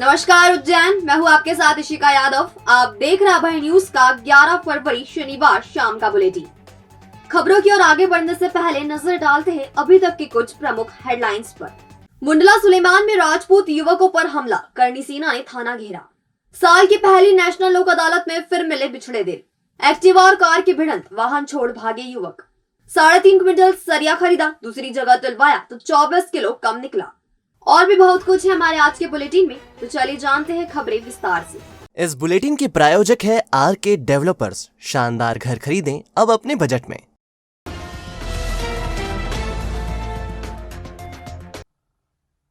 नमस्कार उज्जैन, मैं हूँ आपके साथ इशिका यादव। आप देख रहे हैं न्यूज का 11 फरवरी शनिवार शाम का बुलेटिन। खबरों की ओर आगे बढ़ने से पहले नजर डालते हैं अभी तक की कुछ प्रमुख हेडलाइंस पर। मुंडला सुलेमान में राजपूत युवकों पर हमला, करणी सेना ने थाना घेरा। साल की पहली नेशनल लोक अदालत में फिर मिले बिछड़े दिल। एक्टिवा और कार की भिड़ंत, वाहन छोड़ भागे युवक। 3.5 क्विंटल सरिया खरीदा, दूसरी जगह तुलवाया तो 24 किलो कम निकला। और भी बहुत कुछ है हमारे आज के बुलेटिन में, तो चलिए जानते हैं खबरें विस्तार से। इस बुलेटिन के प्रायोजक है आरके डेवलपर्स। शानदार घर खरीदें अब अपने बजट में।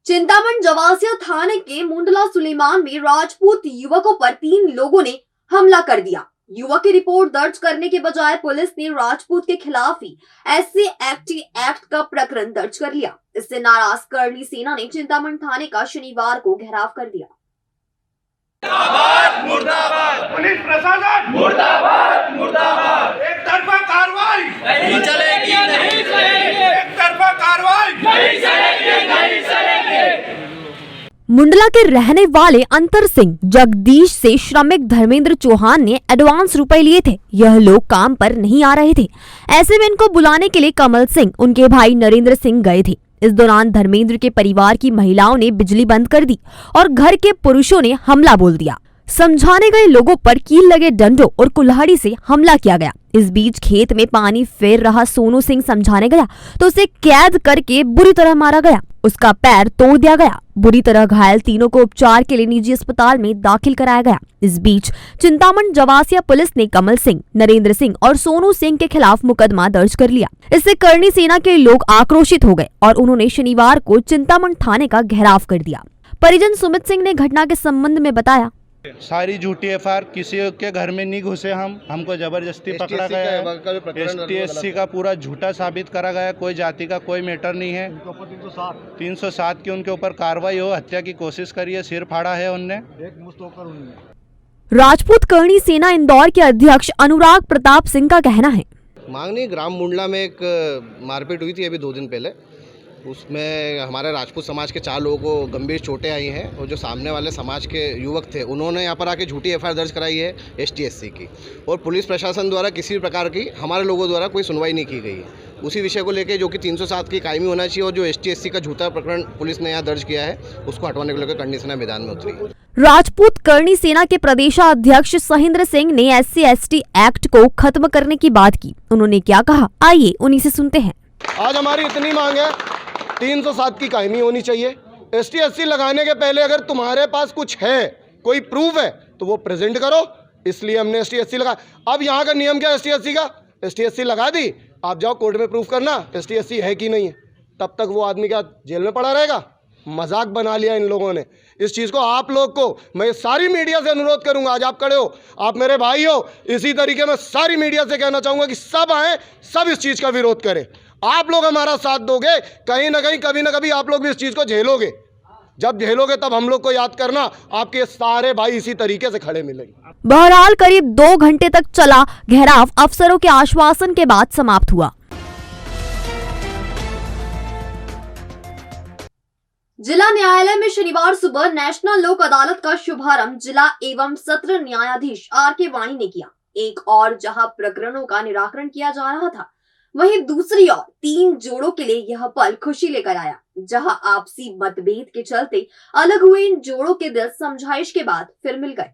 चिंतामण जवासिया थाने के मुंडला सुलेमान में राजपूत युवकों पर 3 लोगों ने हमला कर दिया। युवक की रिपोर्ट दर्ज करने के बजाय पुलिस ने राजपूत के खिलाफ ही SC/ST एक्ट का प्रकरण दर्ज कर लिया। इससे नाराज करणी सेना ने चिंतामण थाने का शनिवार को घेराव कर दिया। मुर्दाबाद, मुर्दाबाद, पुलिस प्रशासन मुर्दाबाद, मुर्दाबाद। एक तरफा कार्रवाई नहीं चलेगी, नहीं चलेगी। एक तरफा कार्रवाई नहीं चलेगी, नहीं चलेगी। मुंडला के रहने वाले अंतर सिंह जगदीश से श्रमिक धर्मेंद्र चौहान ने एडवांस रुपए लिए थे। यह लोग काम पर नहीं आ रहे थे। ऐसे में इनको बुलाने के लिए कमल सिंह, उनके भाई नरेंद्र सिंह गए थे। इस दौरान धर्मेंद्र के परिवार की महिलाओं ने बिजली बंद कर दी और घर के पुरुषों ने हमला बोल दिया। समझाने गए लोगों पर कील लगे डंडों और कुल्हाड़ी से हमला किया गया। इस बीच खेत में पानी फेर रहा सोनू सिंह समझाने गया तो उसे कैद करके बुरी तरह मारा गया। उसका पैर तोड़ दिया गया। बुरी तरह घायल तीनों को उपचार के लिए निजी अस्पताल में दाखिल कराया गया। इस बीच चिंतामण जवासिया पुलिस ने कमल सिंह, नरेंद्र सिंह और सोनू सिंह के खिलाफ मुकदमा दर्ज कर लिया। इससे करणी सेना के लोग आक्रोशित हो गए और उन्होंने शनिवार को चिंतामण थाने का घेराव कर दिया। परिजन सुमित सिंह ने घटना के संबंध में बताया, सारी झूठी FIR, किसी के घर में नहीं घुसे हमको जबरदस्ती पकड़ा गया है। ST/SC का पूरा झूठा साबित करा गया। कोई जाति का कोई मैटर नहीं है। 307 की उनके ऊपर कार्रवाई हो। हत्या की कोशिश करी है, सिर फाड़ा है उनने। राजपूत करणी सेना इंदौर के अध्यक्ष अनुराग प्रताप सिंह का कहना है, मांगनी ग्राम मुंडला में एक मारपीट हुई थी अभी 2 दिन पहले। उसमें हमारे राजपूत समाज के 4 लोगों को गंभीर चोटें आई हैं और जो सामने वाले समाज के युवक थे उन्होंने यहाँ पर आके झूठी FIR दर्ज कराई है ST/SC की, और पुलिस प्रशासन द्वारा किसी भी प्रकार की हमारे लोगों द्वारा कोई सुनवाई नहीं की गई है। उसी विषय को लेकर जो कि 307 की कायमी होना चाहिए और जो ST/SC का झूठा प्रकरण पुलिस ने यहाँ दर्ज किया है उसको हटवाने को लेकर करणी सेना मैदान में उतरी है। राजपूत करणी सेना के प्रदेशाध्यक्ष सहिंद्र सिंह ने SC/ST एक्ट को खत्म करने की बात की। उन्होंने क्या कहा, आइए उन्हीं से सुनते हैं। आज हमारी इतनी मांग है, 307 की कायमी होनी चाहिए। ST/SC लगाने के पहले अगर तुम्हारे पास कुछ है, कोई प्रूफ है तो वो प्रेजेंट करो। इसलिए हमने ST/SC लगा। अब यहाँ का नियम क्या है ST/SC का? ST/SC लगा दी, आप जाओ कोर्ट में प्रूफ करना ST/SC है कि नहीं है। तब तक वो आदमी क्या जेल में पड़ा रहेगा? मजाक बना लिया इन लोगों ने। इस चीज़ को आप लोग को मैं सारी मीडिया से अनुरोध करूंगा, आज आप खड़े हो, आप मेरे भाई हो, इसी तरीके में सारी मीडिया से कहना चाहूँगा कि सब आए, सब इस चीज़ का विरोध करें। आप लोग हमारा साथ दोगे, कहीं ना कहीं कभी ना कभी आप लोग भी इस चीज़ को झेलोगे। जब झेलोगे तब हम लोग को याद करना, आपके सारे भाई इसी तरीके से खड़े मिलेंगे। बहरहाल करीब 2 घंटे तक चला घेराव अफसरों के आश्वासन के बाद समाप्त हुआ। जिला न्यायालय में शनिवार सुबह नेशनल लोक अदालत का शुभारंभ जिला एवं सत्र न्यायाधीश RK वाणी ने किया। एक और जहां प्रकरणों का निराकरण किया जा रहा था, वहीं दूसरी ओर 3 जोड़ों के लिए यह पल खुशी लेकर आया। जहां आपसी मतभेद के चलते अलग हुए इन जोड़ों के दिल समझाइश के बाद फिर मिल गए।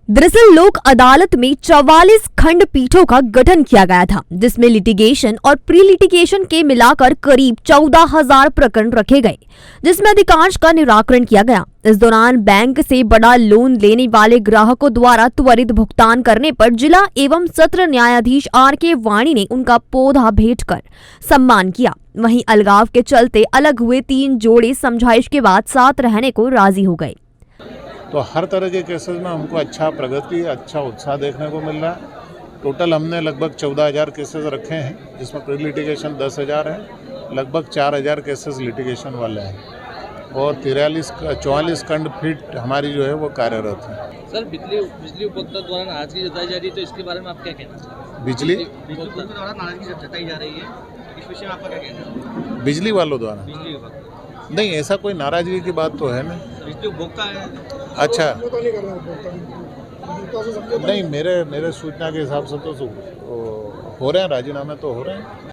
दरअसल लोक अदालत में 44 खंडपीठों का गठन किया गया था, जिसमें लिटिगेशन और प्री लिटिगेशन के मिलाकर करीब 14,000 प्रकरण रखे गए, जिसमें अधिकांश का निराकरण किया गया। इस दौरान बैंक से बड़ा लोन लेने वाले ग्राहकों द्वारा त्वरित भुगतान करने पर जिला एवं सत्र न्यायाधीश RK वाणी ने उनका पौधा भेंट कर सम्मान किया। वहीं अलगाव के चलते अलग हुए 3 जोड़े समझाइश के बाद साथ रहने को राजी हो गए। तो हर तरह के केसेस में हमको अच्छा प्रगति, अच्छा उत्साह देखने को मिल रहा है। टोटल हमने लगभग 14,000 केसेस रखे हैं, जिसमें प्री लिटिगेशन 10,000 है। लगभग 4,000 केसेस लिटिगेशन वाले हैं और 44 खंडपीठ हमारी जो है वो कार्यरत है। सर, बिजली उपभोक्ता द्वारा नाराजगी जताई जा रही है, तो इसके बारे में आप क्या कहना चाहते हैं? बिजली उपभोक्ता द्वारा नाराजगी जताई जा रही है, इस विषय में आपका क्या कहना है? बिजली वालों द्वारा बिजली नहीं, ऐसा कोई नाराजगी की बात तो है नहीं। आपके उपभोक्ता है। अच्छा, नहीं मेरे सूचना के हिसाब से तो हो रहे हैं, राजीनामे तो हो रहे हैं।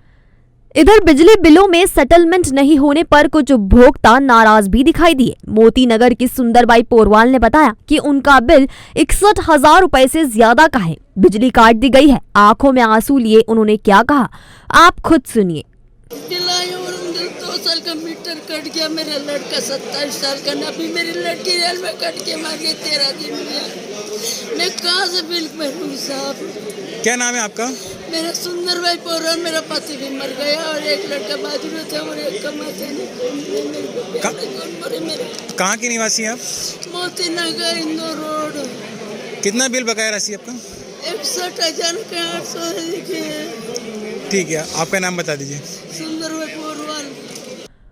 इधर बिजली बिलों में सेटलमेंट नहीं होने पर कुछ उपभोक्ता नाराज भी दिखाई दिए। मोती नगर की सुंदरबाई पोरवाल ने बताया कि उनका बिल 61,000 रुपए से ज्यादा का है, बिजली काट दी गई है। आंखों में आंसू लिए उन्होंने क्या कहा, आप खुद सुनिए। 2 साल का मीटर कट गया, मेरा लड़का 27 साल का, अभी मेरी लड़की रेल में कट के मार गई 13 दिन में। मैं कहाँ से बिल भरूं साहब? क्या नाम है आपका? मेरा सुंदरबाई पोरवाल, मेरा पति भी मर गया और एक लड़का बाजू में था और एक कमाते नहीं। कहाँ के निवासी हैं आप? मोती नगर इंदौर रोड। कितना बिल बकाया राशि आपका? 61,000 के 800 लिखे हैं। ठीक है, आपका नाम बता दीजिए। सुंदरबाई पोरवाल।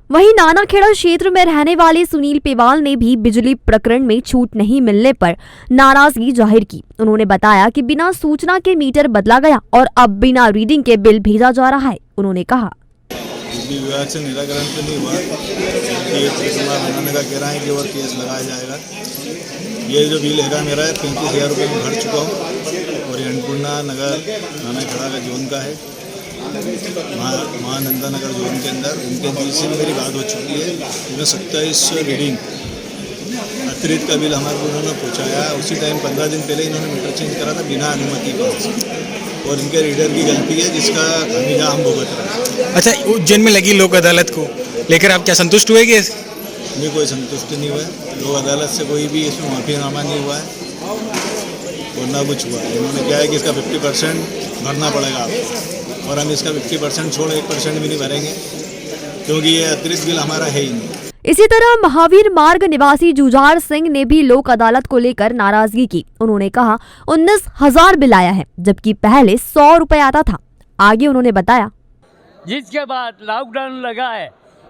वहीं नानाखेड़ा क्षेत्र में रहने वाले सुनील पेवाल ने भी बिजली प्रकरण में छूट नहीं मिलने पर नाराजगी जाहिर की। उन्होंने बताया कि बिना सूचना के मीटर बदला गया और अब बिना रीडिंग के बिल भेजा जा रहा है। उन्होंने कहा, बिजली विभाग से निराकरण तो नहीं हुआ, ये बनाने का कह रहा है कि और केस लगाया जाएगा। ये जो बिल है मेरा 35,000 रुपये में भर चुका हूँ और ये अन्नपूर्णा नगर नानाखेड़ा का जोन का है, महानंदा नगर जोन के अंदर। उनके बिल से मेरी बात हो चुकी है। इनमें 27 रीडिंग अतिरिक्त का बिल हमारे को उन्होंने पहुँचाया। उसी टाइम 15 दिन पहले इन्होंने मीटर चेंज करा था बिना अनुमति के, और इनके रीडर की गलती है जिसका खामियाजा हम भुगत रहे हैं। अच्छा, उज्जैन में लगी लोक अदालत को लेकर आप क्या संतुष्ट हुए? कि हमें कोई संतुष्टि नहीं हुआ है। लोक अदालत से कोई भी इसमें माफीनामा नहीं हुआ है और ना कुछ हुआ है। इन्होंने क्या है कि इसका 50% भरना पड़ेगा आपको, और हम इसका 50% छोड़ 1% भी नहीं भरेंगे क्योंकि ये अतिरिक्त बिल हमारा है ही नहीं। इसी तरह महावीर मार्ग निवासी जुझार सिंह ने भी लोक अदालत को लेकर नाराजगी की। उन्होंने कहा 19,000 बिल आया है जबकि पहले 100 रुपए आता था। आगे उन्होंने बताया, जिसके बाद लॉकडाउन लगा है,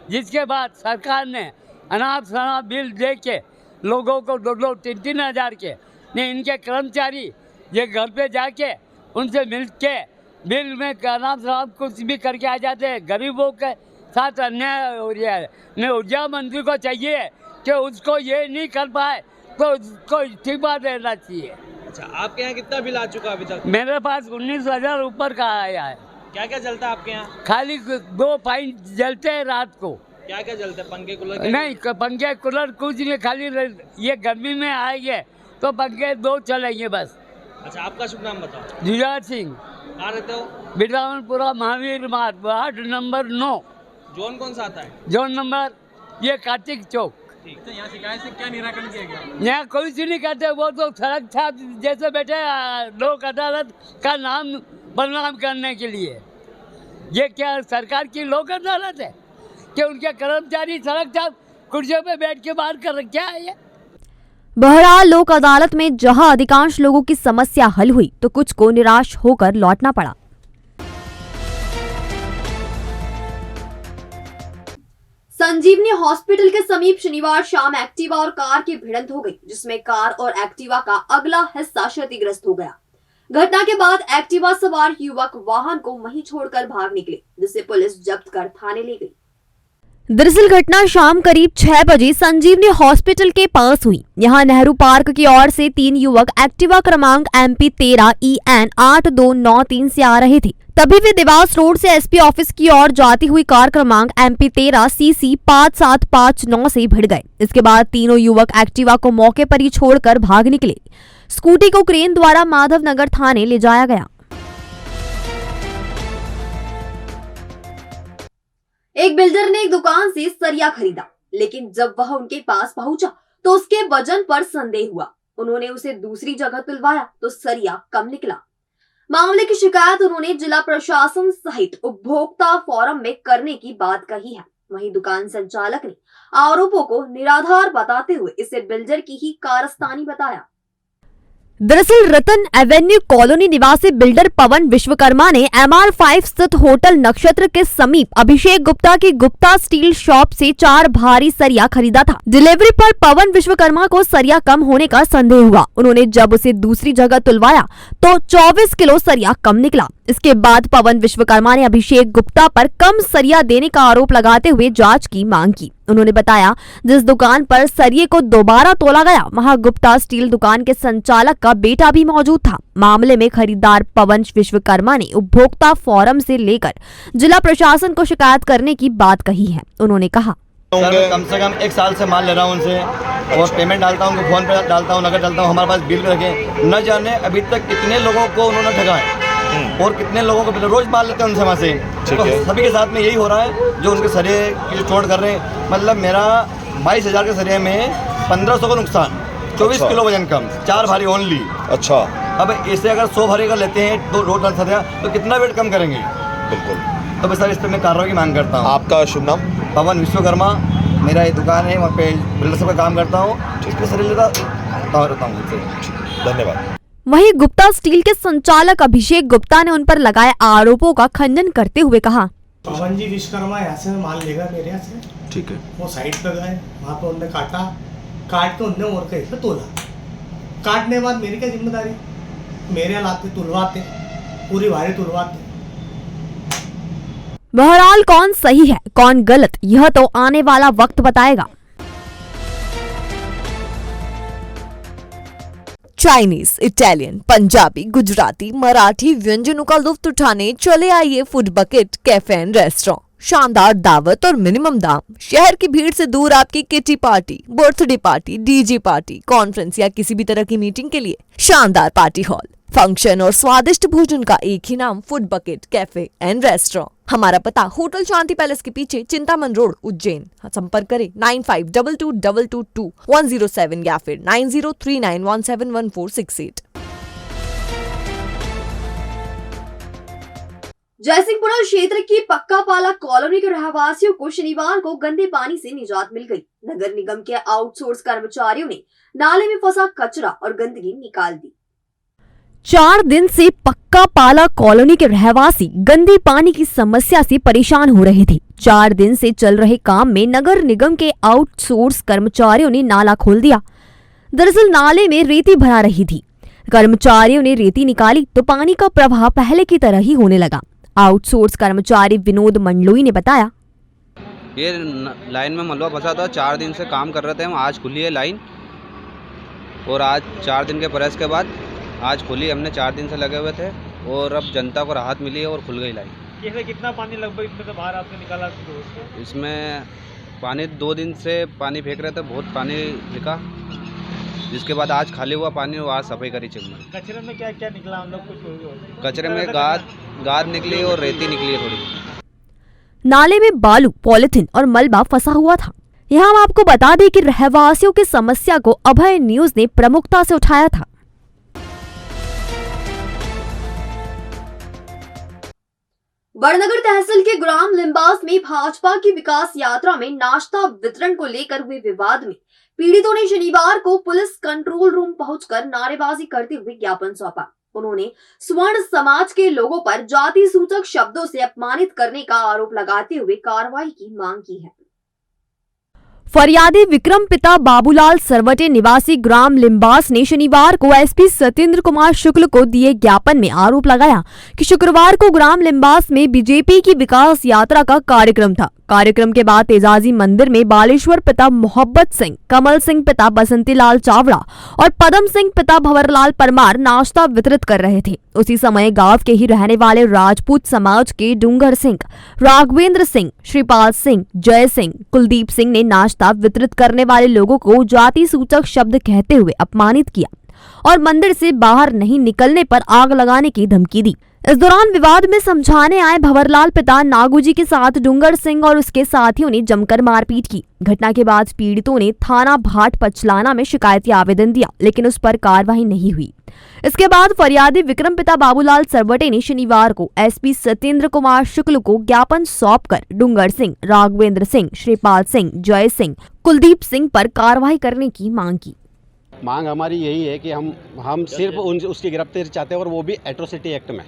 जिसके बाद सरकार ने अनाप शनाप बिल दे के लोगों को 2-3 हज़ार के ने इनके कर्मचारी ये घर पे जाके उनसे मिल के बिल में अनाप शनाप कुछ भी करके आ जाते हैं। गरीबों के साथ अन्याय हो रहा है। मैं ऊर्जा मंत्री को चाहिए कि उसको ये नहीं कर पाए तो उसको इस्तीफा देना चाहिए। अच्छा, आपके यहाँ कितना बिल आ चुका अभी तक? मेरे पास 19,000 ऊपर का आया है। क्या क्या जलता है आपके यहाँ? खाली 2 फाइन जलते हैं रात को। क्या क्या जलते हैं? पंखे कूलर? नहीं, पंखे कूलर कुछ नहीं, खाली ये गर्मी में आएंगे तो पंखे 2 चलेंगे बस। अच्छा, आपका शुभ नाम बताओ। जुझार सिंह। कहाँ रहते हो? बिरदावनपुरा महावीर मार्ग, वार्ड नंबर 9। जोन कौन सा आता है? जोन नंबर ये कार्तिक चौक। ठीक, तो यहाँ शिकायत से क्या निराकरण किया गया? यहाँ कोई सी नहीं करते, वो तो सड़क छाप जैसे बैठे लोक अदालत का नाम बदनाम करने के लिए। ये क्या सरकार की लोक अदालत है कि उनके कर्मचारी सड़क छाप कुर्सियों पे बैठ के बात कर रहे? क्या है ये? बहरहाल लोक अदालत में जहां अधिकांश लोगों की समस्या हल हुई तो कुछ को निराश होकर लौटना पड़ा। संजीवनी हॉस्पिटल के समीप शनिवार शाम एक्टिवा और कार की भिड़ंत हो गई, जिसमें कार और एक्टिवा का अगला हिस्सा क्षतिग्रस्त हो गया। घटना के बाद एक्टिवा सवार युवक वाहन को वहीं छोड़कर भाग निकले, जिसे पुलिस जब्त कर थाने ले गई। दरअसल घटना शाम करीब 6 बजे संजीवनी हॉस्पिटल के पास हुई। यहां नेहरू पार्क की ओर से 3 युवक एक्टिवा क्रमांक MP 13 EN 8293 से आ रहे थे। तभी वे देवास रोड से SP ऑफिस की ओर जाती हुई कार क्रमांक MP 13 CC 5759 से भिड़ गए। इसके बाद तीनों युवक एक्टिवा को मौके पर ही छोड़कर भाग निकले। स्कूटी को क्रेन द्वारा माधवनगर थाने ले जाया गया। एक बिल्डर ने एक दुकान से सरिया खरीदा, लेकिन जब वह उनके पास पहुंचा तो उसके वजन पर संदेह हुआ। उन्होंने उसे दूसरी जगह तुलवाया तो सरिया कम निकला। मामले की शिकायत उन्होंने जिला प्रशासन सहित उपभोक्ता फोरम में करने की बात कही है। वहीं दुकान संचालक ने आरोपों को निराधार बताते हुए इसे बिल्डर की ही कारस्तानी बताया। दरअसल रतन एवेन्यू कॉलोनी निवासी बिल्डर पवन विश्वकर्मा ने MR5 स्थित होटल नक्षत्र के समीप अभिषेक गुप्ता की गुप्ता स्टील शॉप से 4 भारी सरिया खरीदा था। डिलीवरी पर पवन विश्वकर्मा को सरिया कम होने का संदेह हुआ। उन्होंने जब उसे दूसरी जगह तुलवाया तो 24 किलो सरिया कम निकला। इसके बाद पवन विश्वकर्मा ने अभिषेक गुप्ता पर कम सरिया देने का आरोप लगाते हुए जाँच की मांग की। उन्होंने बताया जिस दुकान पर सरिये को दोबारा तोला गया वहां गुप्ता स्टील दुकान के संचालक का बेटा भी मौजूद था। मामले में खरीदार पवन विश्वकर्मा ने उपभोक्ता फोरम से लेकर जिला प्रशासन को शिकायत करने की बात कही है। उन्होंने कहा, कम से कम 1 साल से माल ले रहा हूँ उनसे और पेमेंट डालता हूँ, फोन पे डालता हूँ, नगद डालता हूँ, हमारे पास बिल भी रखे। न जाने अभी तक कितने लोगों को उन्होंने ठगा है और कितने लोगों को रोज माल लेते हैं उनसे वहाँ से। तो सभी के साथ में यही हो रहा है जो उनके सरिये की चोट कर रहे हैं। मतलब मेरा 22,000 के सरिये में 1500 का नुकसान, 24 किलो वजन कम, 4 भारी ओनली। अच्छा, अब इसे अगर 100 भारी का लेते हैं 2 टन सरिया तो कितना वेट कम करेंगे? बिल्कुल। तो सर इस पर मैं कार्रवाई की मांग करता हूँ। आपका शुभ नाम? पवन विश्वकर्मा, मेरा ये दुकान है, वहाँ पे बिल्डर का काम करता हूँ, इसके सरिये लेता हूँ। धन्यवाद। वहीं गुप्ता स्टील के संचालक अभिषेक गुप्ता ने उन पर लगाए आरोपों का खंडन करते हुए कहा, पवन जी विश्वकर्मा यहाँ से माल लेगा मेरे यहाँ से, ठीक है। वो साइड पे गए, वहाँ पे उन्होंने काट के उनने और कहीं पे तोला। काटने के बाद मेरी क्या जिम्मेदारी? मेरे लाते तुलवाते, पूरी भारी तुलवाते। बहरहाल कौन सही है कौन गलत यह तो आने वाला वक्त बताएगा। चाइनीज, इटालियन, पंजाबी, गुजराती, मराठी व्यंजनों का लुत्फ उठाने चले आइए food bucket cafe and restaurant. शानदार दावत और मिनिमम दाम, शहर की भीड़ से दूर आपकी kitty party, birthday party, DJ party, conference या किसी भी तरह की मीटिंग के लिए शानदार पार्टी हॉल, फंक्शन और स्वादिष्ट भोजन का एक ही नाम food bucket cafe and restaurant. हमारा पता होटल शांति पैलेस के पीछे चिंतामन रोड, उज्जैन। संपर्क करें 9522222107 या फिर 9039171468। जयसिंहपुरा क्षेत्र की पक्कापाला कॉलोनी के रहवासियों को शनिवार को गंदे पानी से निजात मिल गई। नगर निगम के आउटसोर्स कर्मचारियों ने नाले में फंसा कचरा और गंदगी निकाल दी। 4 दिन से पक्कापाला कॉलोनी के रहवासी गंदे पानी की समस्या से परेशान हो रहे थे। 4 दिन से चल रहे काम में नगर निगम के आउटसोर्स कर्मचारियों ने नाला खोल दिया। दरअसल नाले में रेती भरा रही थी। कर्मचारियों ने रेती निकाली तो पानी का प्रवाह पहले की तरह ही होने लगा। आउटसोर्स कर्मचारी विनोद मंडलोई ने बताया, ये लाइन में मलबा फंसा था, 4 दिन से काम कर रहे थे हम। आज खुली है लाइन और आज 4 दिन के प्रयास के बाद आज खुली। हमने 4 दिन से लगे हुए थे और अब जनता को राहत मिली है और खुल गई लाइन। इसमें कितना पानी लगभग इसमें तो बाहर आपने निकाला? इसमें पानी 2 दिन से पानी फेंक रहे थे, बहुत पानी फेंका, जिसके बाद आज खाली हुआ पानी और आज सफाई करी चिमनी। कचरे में क्या क्या निकला हम लोग? कुछ कचरे में गाद निकली और रेती निकली है थोड़ी। नाले में बालू, पॉलिथीन और मलबा फंसा हुआ था। यहाँ हम आपको बता दें कि रहवासियों की समस्या को अभय न्यूज ने प्रमुखता से उठाया था। बड़नगर तहसील के ग्राम लिम्बास में भाजपा की विकास यात्रा में नाश्ता वितरण को लेकर हुए विवाद में पीड़ितों ने शनिवार को पुलिस कंट्रोल रूम पहुंचकर नारेबाजी करते हुए ज्ञापन सौंपा। उन्होंने स्वर्ण समाज के लोगों पर जाति सूचक शब्दों से अपमानित करने का आरोप लगाते हुए कार्रवाई की मांग की है। फरियादी विक्रम पिता बाबूलाल सरवटे निवासी ग्राम लिम्बास ने शनिवार को एसपी सत्येंद्र कुमार शुक्ल को दिए ज्ञापन में आरोप लगाया कि शुक्रवार को ग्राम लिम्बास में बीजेपी की विकास यात्रा का कार्यक्रम था। कार्यक्रम के बाद तेजाजी मंदिर में बालेश्वर पिता मोहब्बत सिंह, कमल सिंह पिता बसंतीलाल चावड़ा और पदम सिंह पिता भंवरलाल परमार नाश्ता वितरित कर रहे थे। उसी समय गांव के ही रहने वाले राजपूत समाज के डूंगर सिंह, राघवेंद्र सिंह, श्रीपाल सिंह, जय सिंह, कुलदीप सिंह ने नाश्ता वितरित करने वाले लोगों को जाति सूचक शब्द कहते हुए अपमानित किया और मंदिर से बाहर नहीं निकलने पर आग लगाने की धमकी दी। इस दौरान विवाद में समझाने आए भंवरलाल पिता नागूजी के साथ डूंगर सिंह और उसके साथियों ने जमकर मारपीट की। घटना के बाद पीड़ितों ने थाना भाट पचलाना में शिकायती आवेदन दिया, लेकिन उस पर कार्रवाई नहीं हुई। इसके बाद फरियादी विक्रम पिता बाबूलाल सरवटे ने शनिवार को एसपी सत्येंद्र कुमार शुक्ल को ज्ञापन सौंपकर डूंगर सिंह, राघवेंद्र सिंह, श्रीपाल सिंह, जय सिंह, कुलदीप सिंह पर कार्रवाई करने की मांग की। मांग हमारी यही है कि हम सिर्फ उसकी गिरफ्तारी चाहते हैं और वो भी एट्रोसिटी एक्ट में।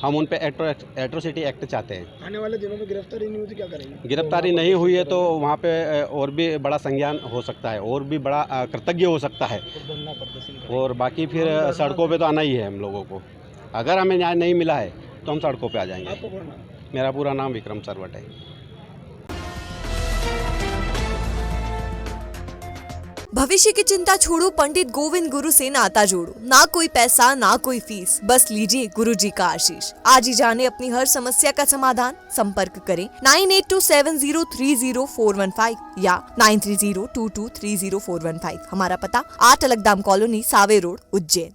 हम उन पे एट्रोसिटी एक्ट चाहते हैं। आने वाले दिनों में गिरफ्तारी नहीं हुई तो क्या करेंगे? गिरफ्तारी नहीं हुई है तो वहाँ पे और भी बड़ा संज्ञान हो सकता है और भी बड़ा कृतज्ञ हो सकता है और बाकी फिर सड़कों पे तो आना ही है हम लोगों को। अगर हमें न्याय नहीं मिला है तो हम सड़कों पे आ जाएंगे। मेरा पूरा नाम विक्रम सरवट है। भविष्य की चिंता छोड़ो, पंडित गोविंद गुरु से नाता जोड़ो। ना कोई पैसा ना कोई फीस, बस लीजिए गुरु जी का आशीष। आज ही जाने अपनी हर समस्या का समाधान। संपर्क करें 9827030415 या 9302230415। हमारा पता 8 अलगदाम कॉलोनी, सावे रोड, उज्जैन।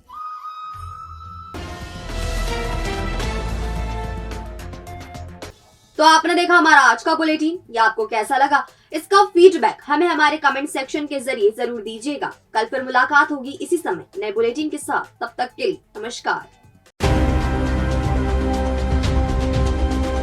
तो आपने देखा हमारा आज का बुलेटिन। ये आपको कैसा लगा, इसका फीडबैक हमें हमारे कमेंट सेक्शन के जरिए जरूर दीजिएगा। कल फिर मुलाकात होगी इसी समय नए बुलेटिन के साथ। तब तक के लिए नमस्कार।